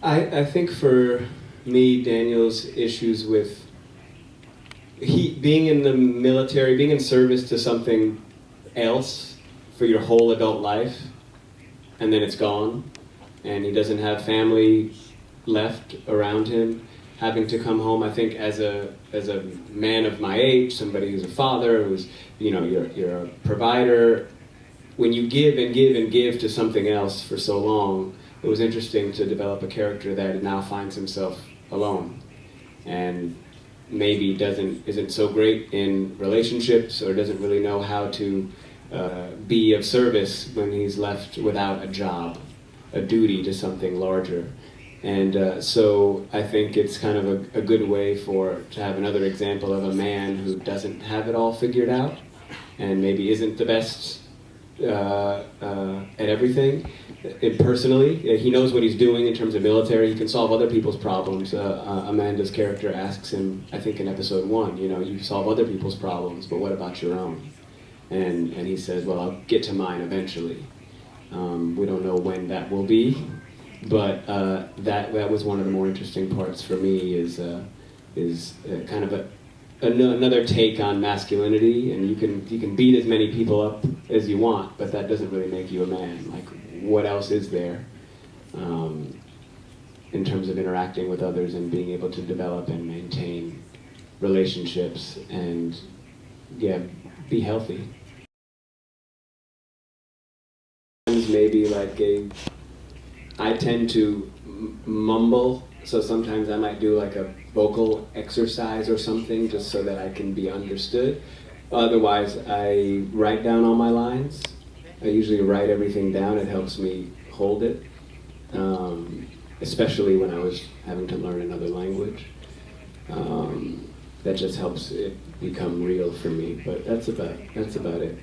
I think for me, Daniel's issues with being in the military, being in service to something else for your whole adult life, and then it's gone, and he doesn't have family left around him, having to come home. I think as a man of my age, somebody who's a father, who's, you know, you're a provider, when you give and give and give to something else for so long, it was interesting to develop a character that now finds himself alone, and maybe isn't so great in relationships, or doesn't really know how to be of service when he's left without a job, a duty to something larger. And so I think it's kind of a good way to have another example of a man who doesn't have it all figured out, and maybe isn't the best at everything. Personally, he knows what he's doing in terms of military. He can solve other people's problems. Amanda's character asks him, I think in episode 1, you know, you solve other people's problems, but what about your own? And he says, well, I'll get to mine eventually. We don't know when that will be, but that was one of the more interesting parts for me, is kind of another take on masculinity. And you can beat as many people up as you want, but that doesn't really make you a man. Like, what else is there in terms of interacting with others and being able to develop and maintain relationships and, yeah, be healthy? Maybe like I tend to mumble, so sometimes I might do like a vocal exercise or something just so that I can be understood. Otherwise, I write down all my lines. I usually write everything down. It helps me hold it, especially when I was having to learn another language. That just helps it become real for me, but that's about it.